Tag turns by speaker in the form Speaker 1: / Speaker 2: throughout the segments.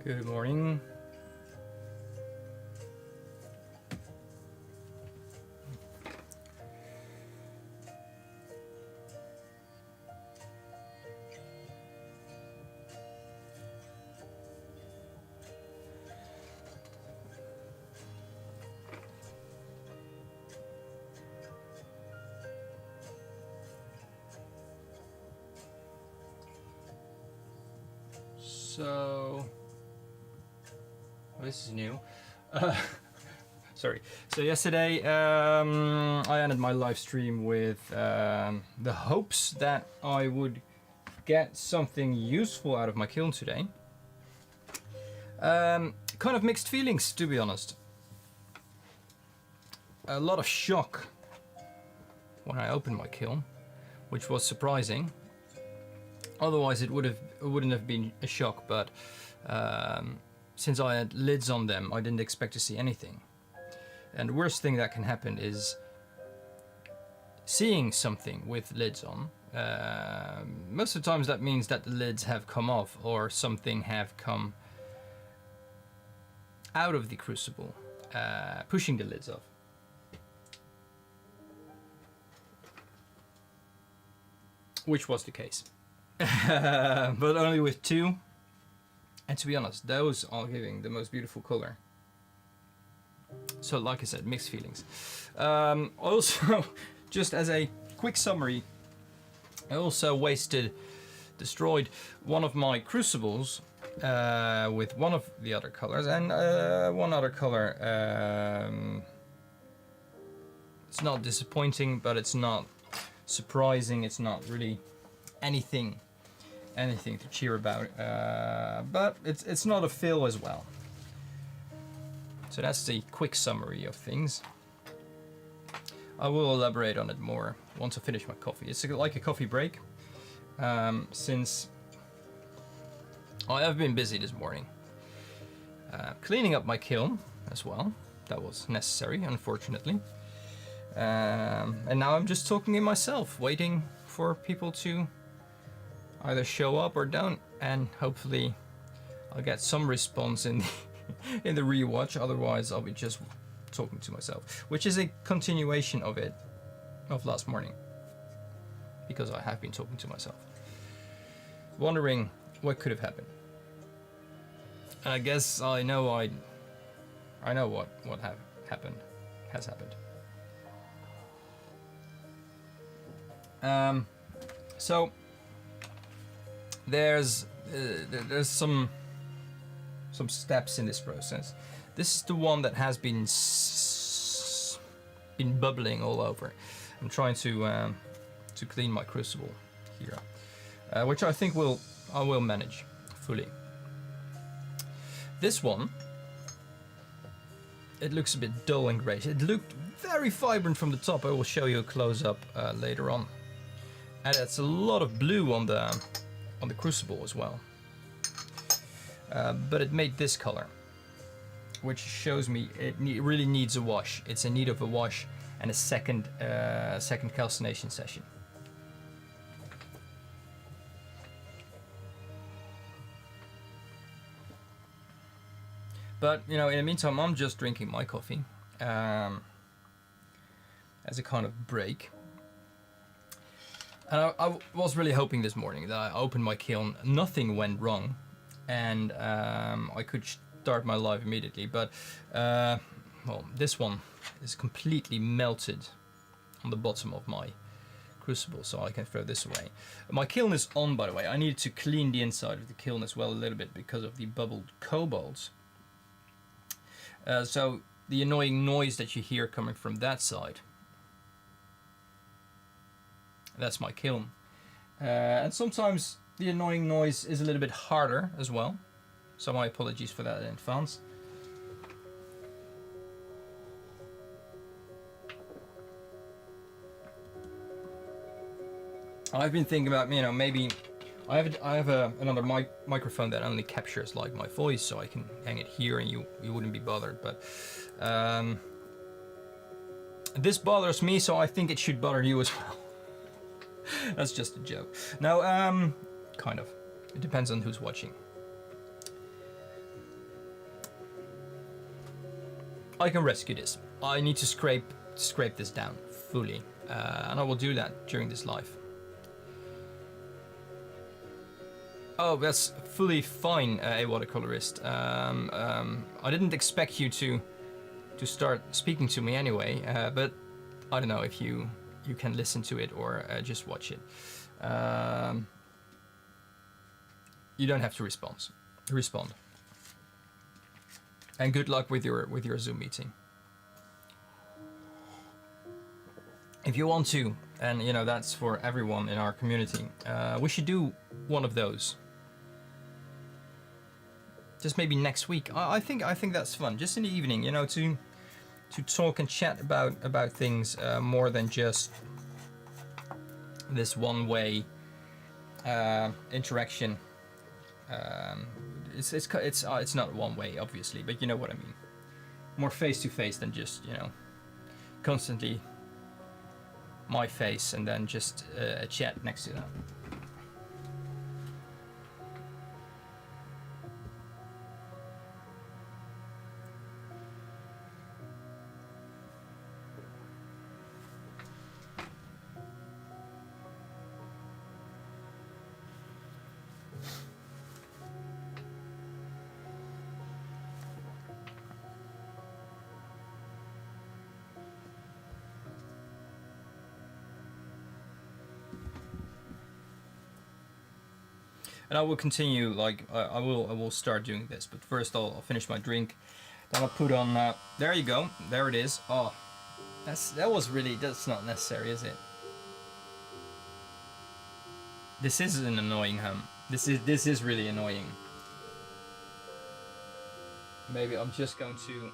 Speaker 1: Good morning. So, this is new. Sorry. So yesterday I ended my live stream with the hopes that I would get something useful out of my kiln today. Kind of mixed feelings, to be honest. A lot of shock when I opened my kiln, which was surprising. Otherwise it wouldn't have been a shock, but since I had lids on them, I didn't expect to see anything. And the worst thing that can happen is seeing something with lids on. Most of the times that means that the lids have come off or something have come out of the crucible, pushing the lids off. Which was the case. But only with two, and to be honest, those are giving the most beautiful color. So like I said, mixed feelings. Also, just as a quick summary, I also destroyed one of my crucibles with one of the other colors, and one other color. It's not disappointing, but it's not surprising. It's not really anything to cheer about, but it's not a fail as well. So that's the quick summary of things. I will elaborate on it more once I finish my coffee. It's like a coffee break, since I have been busy this morning cleaning up my kiln as well. That was necessary, unfortunately, and now I'm just talking to myself, waiting for people to either show up or don't, and hopefully I'll get some response in the in the rewatch. Otherwise I'll be just talking to myself, which is a continuation of last morning, because I have been talking to myself, wondering what could have happened. And I guess I know what has happened. So there's some steps in this process. This is the one that has been bubbling all over. I'm trying to clean my crucible here, which I think I will manage fully. This one, it looks a bit dull and grey. It looked very vibrant from the top. I will show you a close-up later on. And it's a lot of blue on the crucible as well. But it made this color, which shows me it really needs a wash. It's in need of a wash and a second calcination session. But you know, in the meantime, I'm just drinking my coffee as a kind of break. And I was really hoping this morning that I opened my kiln, nothing went wrong, and I could start my live immediately. But well, this one is completely melted on the bottom of my crucible, so I can throw this away. My kiln is on, by the way. I needed to clean the inside of the kiln as well a little bit because of the bubbled cobalt. So the annoying noise that you hear coming from that side, that's my kiln. And sometimes the annoying noise is a little bit harder as well. So my apologies for that in advance. I've been thinking about, you know, maybe I have another microphone that only captures like my voice, so I can hang it here and you wouldn't be bothered. But this bothers me, so I think it should bother you as well. That's just a joke. No, kind of. It depends on who's watching. I can rescue this. I need to scrape this down fully, and I will do that during this live. Oh, that's fully fine, a watercolorist. I didn't expect you to start speaking to me anyway, but I don't know if you can listen to it or just watch it. You don't have to respond. And good luck with your Zoom meeting. If you want to, and you know that's for everyone in our community, we should do one of those. Just maybe next week. I think that's fun. Just in the evening, you know, to talk and chat about things more than just this one-way interaction. It's not one way, obviously, but you know what I mean. More face to face than just, you know, constantly my face and then just a chat next to that. And I will continue, like, I will start doing this, but first I'll finish my drink. Then I'll put on, there you go, there it is. Oh, that's not necessary, is it? This is an annoying hum. This is really annoying. Maybe I'm just going to...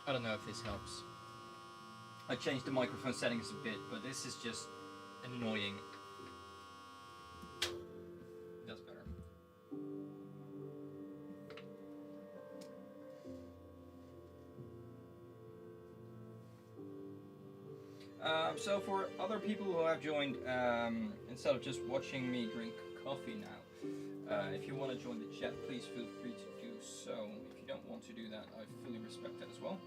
Speaker 1: I don't know if this helps. I changed the microphone settings a bit, but this is just annoying. That's better. So for other people who have joined, instead of just watching me drink coffee now, if you want to join the chat, please feel free to do so. If you don't want to do that, I fully respect that as well.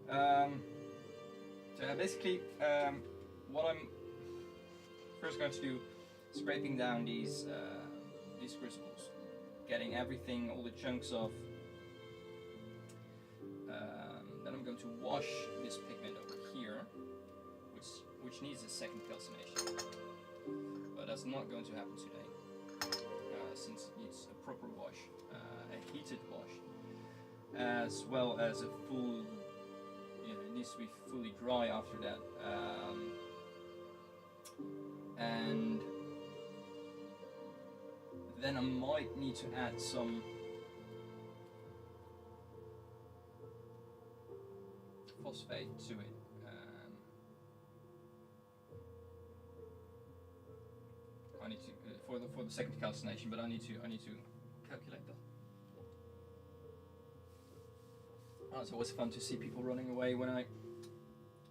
Speaker 1: So basically, what I'm first going to do, scraping down these crucibles, getting everything, all the chunks off. Then I'm going to wash this pigment over here, which needs a second calcination, but that's not going to happen today, since it needs a proper wash, a heated wash, as well as a full. It needs to be fully dry after that, and then I might need to add some phosphate to it. I need to for the second calcination, but I need to calculate that. Oh, it's always fun to see people running away when I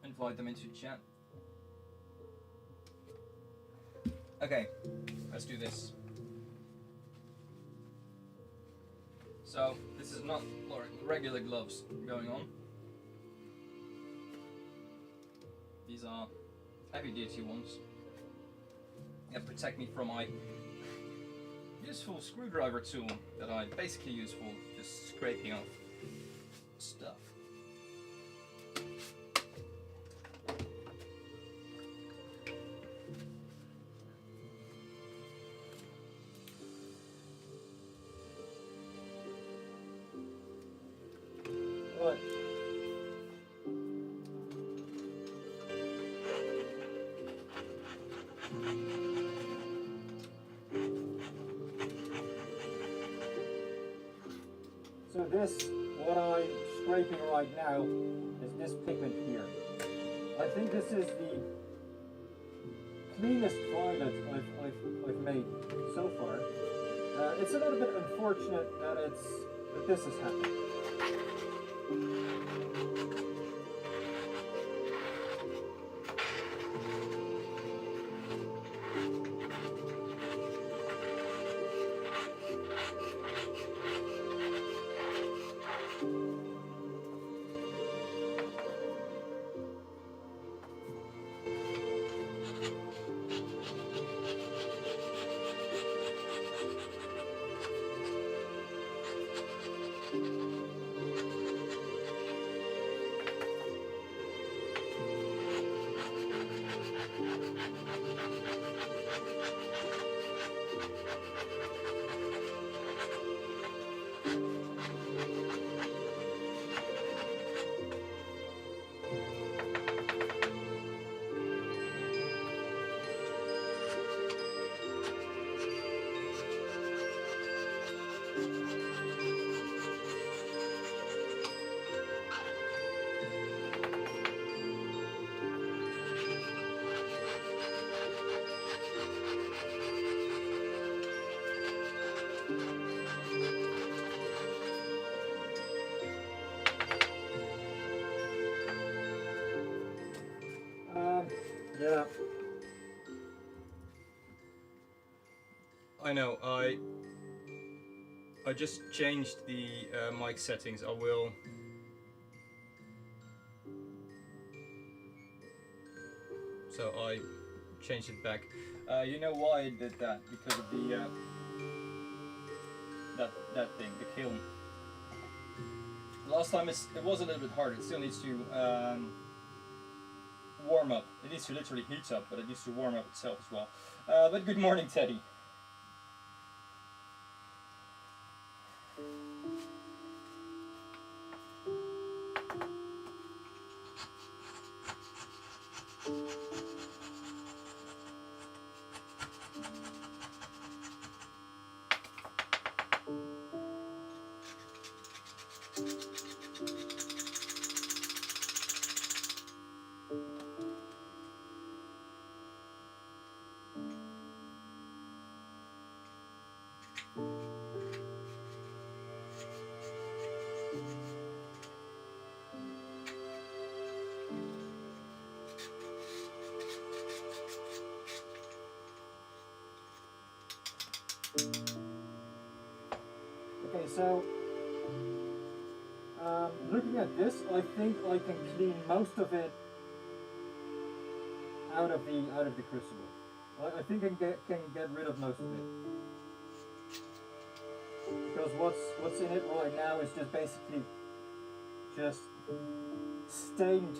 Speaker 1: invite them into the chat. Okay, let's do this. So, this is not regular gloves going on. These are heavy duty ones. That protect me from my useful screwdriver tool that I basically use for just scraping off stuff. What? So this, what I'm scraping right now, is this pigment here.
Speaker 2: I think this is the cleanest violet I've made so far. It's a little bit unfortunate that this has happened. Yeah.
Speaker 1: I know. I just changed the mic settings. I will. So I changed it back. You know why I did that? Because of the that thing, the kiln. Last time it was a little bit harder. It still needs to warm up. It needs to literally heat up, but it needs to warm up itself as well. But good morning, Teddy.
Speaker 2: Okay, so looking at this, I think I can clean most of it out of the crucible. I think I can get rid of most of it, because what's in it right now is just basically just stained.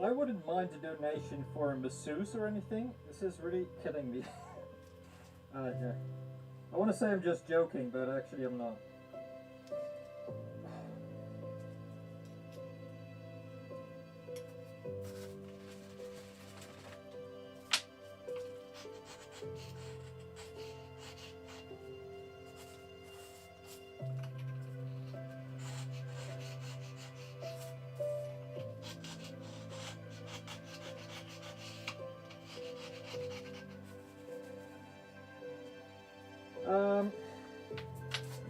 Speaker 2: I wouldn't mind a donation for a masseuse or anything. This is really killing me. Yeah. I want to say I'm just joking, but actually I'm not.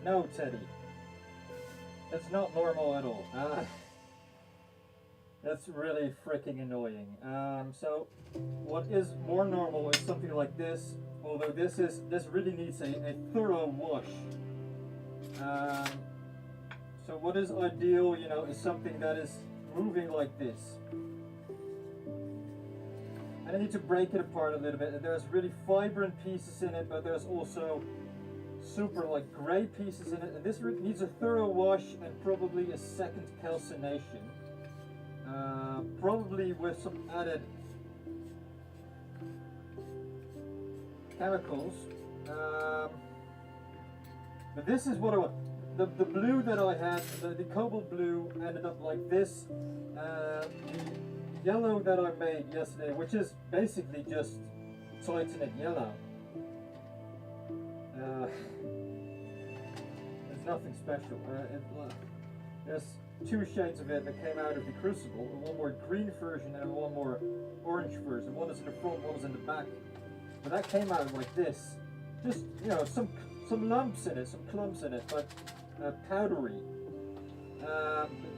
Speaker 2: No, Teddy. That's not normal at all. That's really freaking annoying. So, what is more normal is something like this. Although this really needs a thorough wash. So what is ideal, you know, is something that is moving like this. And I need to break it apart a little bit. And there's really vibrant pieces in it, but there's also super like gray pieces in it, and this needs a thorough wash and probably a second calcination, probably with some added chemicals, but this is what I want. The blue that I had, the cobalt blue, ended up like this. The yellow that I made yesterday, which is basically just Titanic yellow, there's nothing special. two shades of it that came out of the crucible, one more green version and one more orange version. One is in the front, one is in the back. But that came out like this. Just, you know, some lumps in it, some clumps in it, but powdery.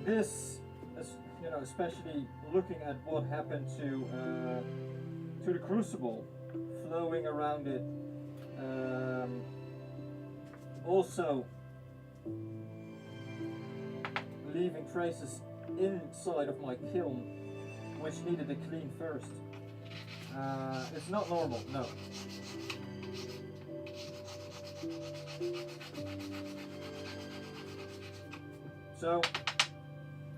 Speaker 2: This, you know, especially looking at what happened to the crucible, flowing around it, also leaving traces inside of my kiln, which needed to clean first. It's not normal, no. So,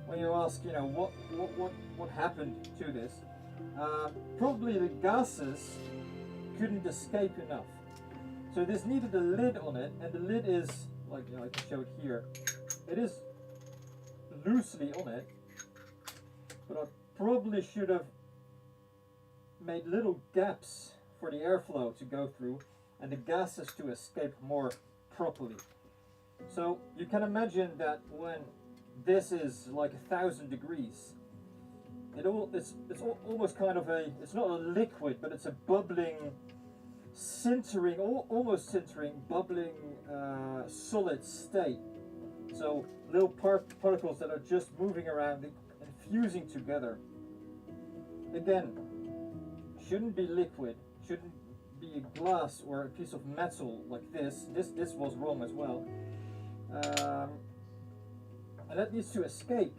Speaker 2: when you ask, you know, what happened to this, probably the gases couldn't escape enough. So this needed a lid on it, and the lid is, like, you know, I can show it here. It is loosely on it, but I probably should have made little gaps for the airflow to go through and the gases to escape more properly. So you can imagine that when this is like 1,000 degrees, it's almost kind of a, it's not a liquid, but it's a bubbling, sintering, almost sintering, bubbling solid state. So little particles that are just moving around and fusing together. Again, shouldn't be liquid, shouldn't be a glass or a piece of metal like this. This was wrong as well. And that needs to escape.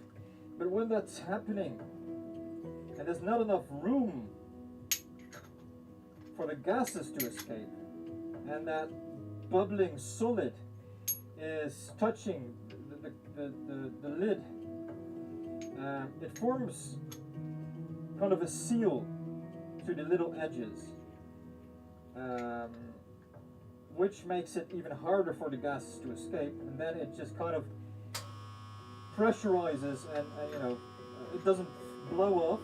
Speaker 2: But when that's happening, and there's not enough room for the gases to escape, and that bubbling solid is touching the lid, it forms kind of a seal to the little edges, which makes it even harder for the gases to escape, and then it just kind of pressurizes and you know, it doesn't blow off,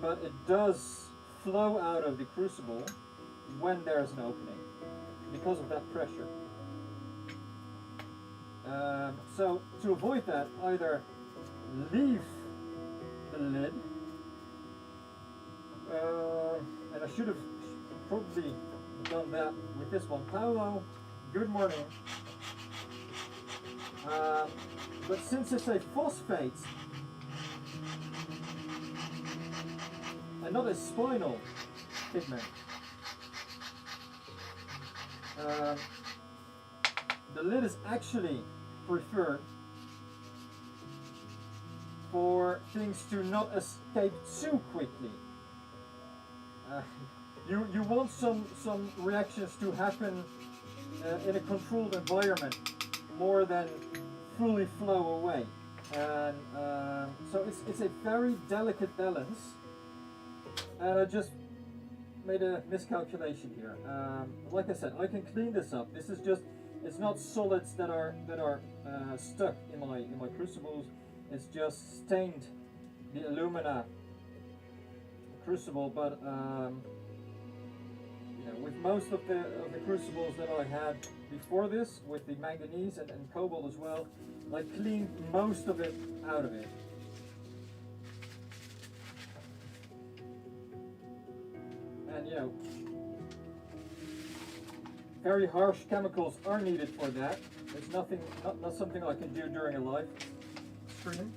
Speaker 2: but it does flow out of the crucible when there's an opening because of that pressure. So to avoid that, either leave the lid, and I should have probably done that with this one. Paolo, good morning. But since it's a phosphate and not a spinal pigment, the lid is actually preferred for things to not escape too quickly. You want some reactions to happen in a controlled environment more than fully flow away, and so it's a very delicate balance, and I just made a miscalculation here. Like I said, I can clean this up. This is just, it's not solids that are stuck in my crucibles. It's just stained the alumina crucible, but you know, with most of the crucibles that I had before this, with the manganese and cobalt as well, I cleaned most of it out of it. And you know, very harsh chemicals are needed for that. It's nothing, not something I can do during a live stream.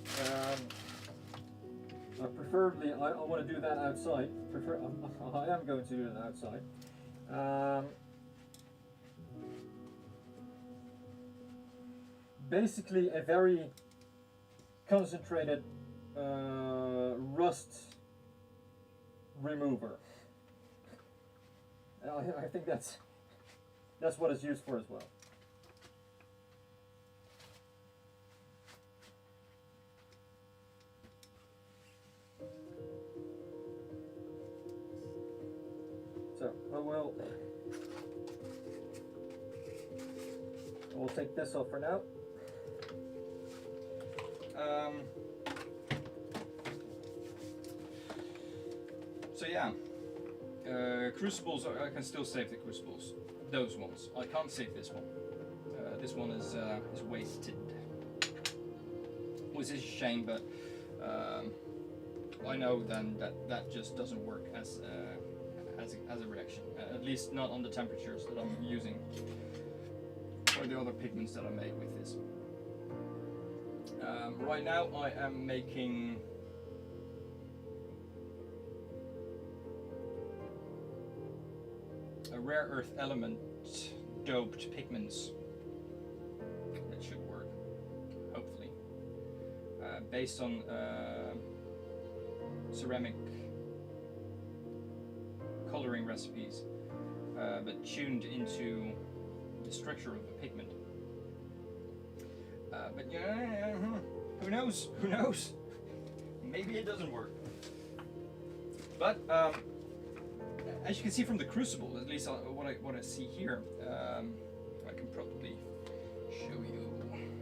Speaker 2: Preferably, I want to do that outside. I am going to do that outside. Basically, a very concentrated rust remover. I think that's what it's used for as well. So we'll take this off for now.
Speaker 1: So yeah, crucibles, I can still save the crucibles. Those ones. I can't save this one. This one is wasted. which is a shame, but I know then that just doesn't work as a reaction, at least not on the temperatures that I'm using or the other pigments that I make with this. Right now I am making a rare earth element doped pigments. That should work, hopefully. Based on ceramic coloring recipes, but tuned into the structure of the pigment. But yeah, who knows? Who knows? Maybe it doesn't work. But as you can see from the crucible, at least what I see here, I can probably show you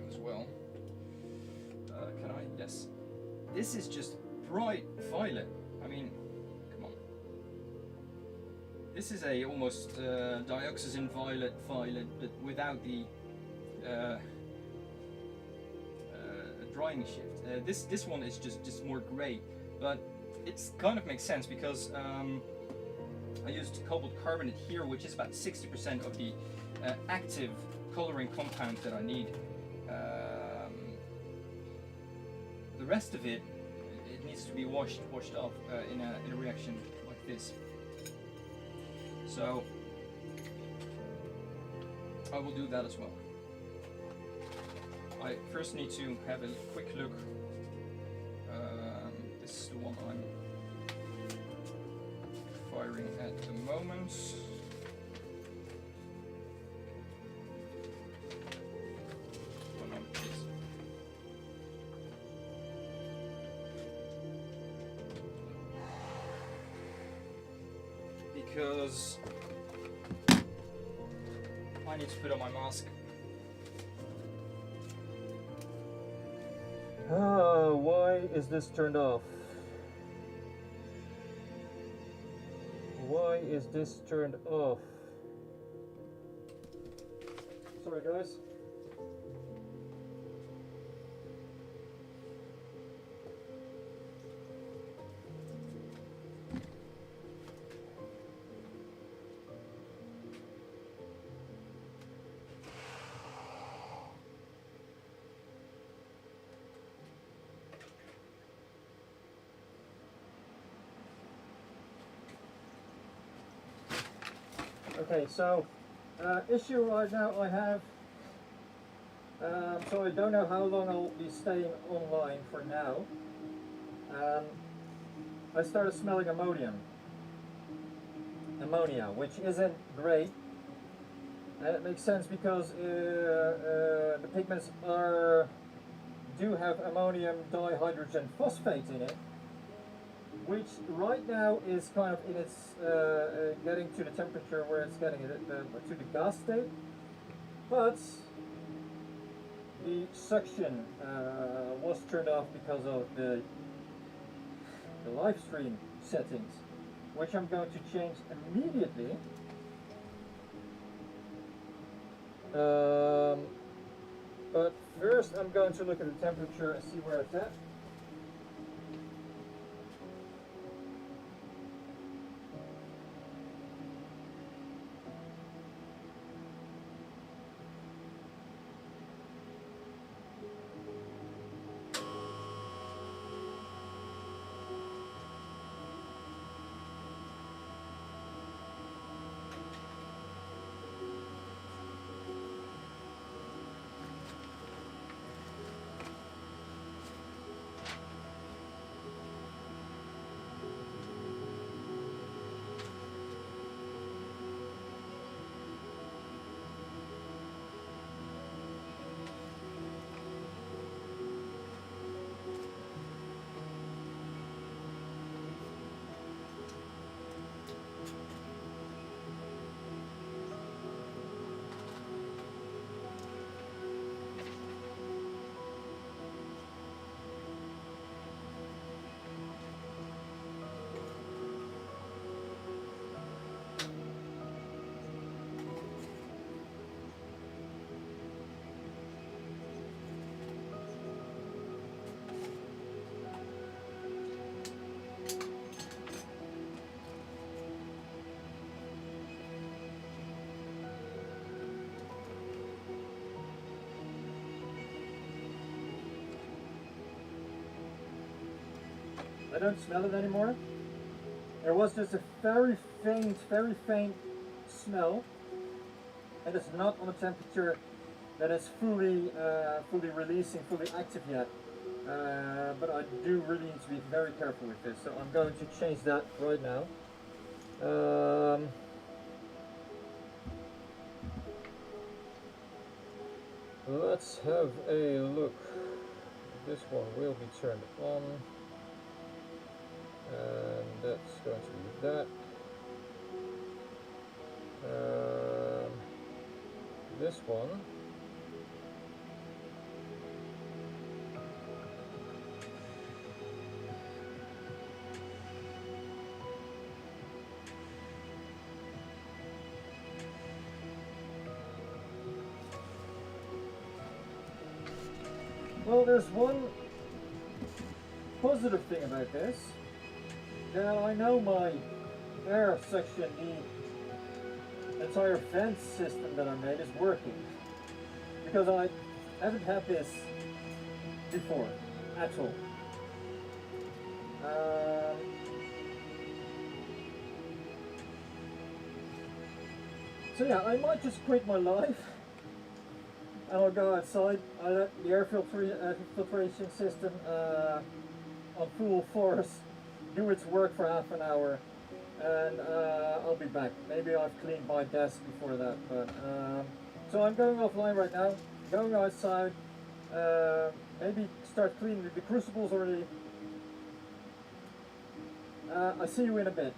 Speaker 1: as well. Can I? Yes. This is just bright violet. I mean, come on. This is a almost dioxazine violet, but without the drying shift. This one is just more grey, but it kind of makes sense because I used cobalt carbonate here, which is about 60% of the active coloring compound that I need. The rest of it needs to be washed off in a reaction like this. So I will do that as well. I first need to have a quick look. This is the one I'm firing at the moment. One moment, please. Because I need to put on my mask.
Speaker 2: Why is this turned off? Why is this turned off? Sorry guys. Okay, so issue right now I have, so I don't know how long I'll be staying online for now. I started smelling ammonia, which isn't great, and it makes sense because the pigments do have ammonium dihydrogen phosphate in it, which right now is kind of in its getting to the temperature where it's getting to the gas state, but the suction was turned off because of the live stream settings, which I'm going to change immediately. But first I'm going to look at the temperature and see where it's at. I don't smell it anymore. There was just a very faint smell, and it's not on a temperature that is fully releasing, fully active yet. But I do really need to be very careful with this, so I'm going to change that right now. Let's have a look. This one will be turned on, and that's going to be that. This one. Well, there's one positive thing about this. Now I know my air section, the entire vent system that I made is working, because I haven't had this before at all. So yeah, I might just quit my life and I'll go outside. I'll let the air filtration system on full force do its work for half an hour, and I'll be back. Maybe I've cleaned my desk before that, but so I'm going offline right now, going outside, maybe start cleaning the crucibles already. I'll see you in a bit.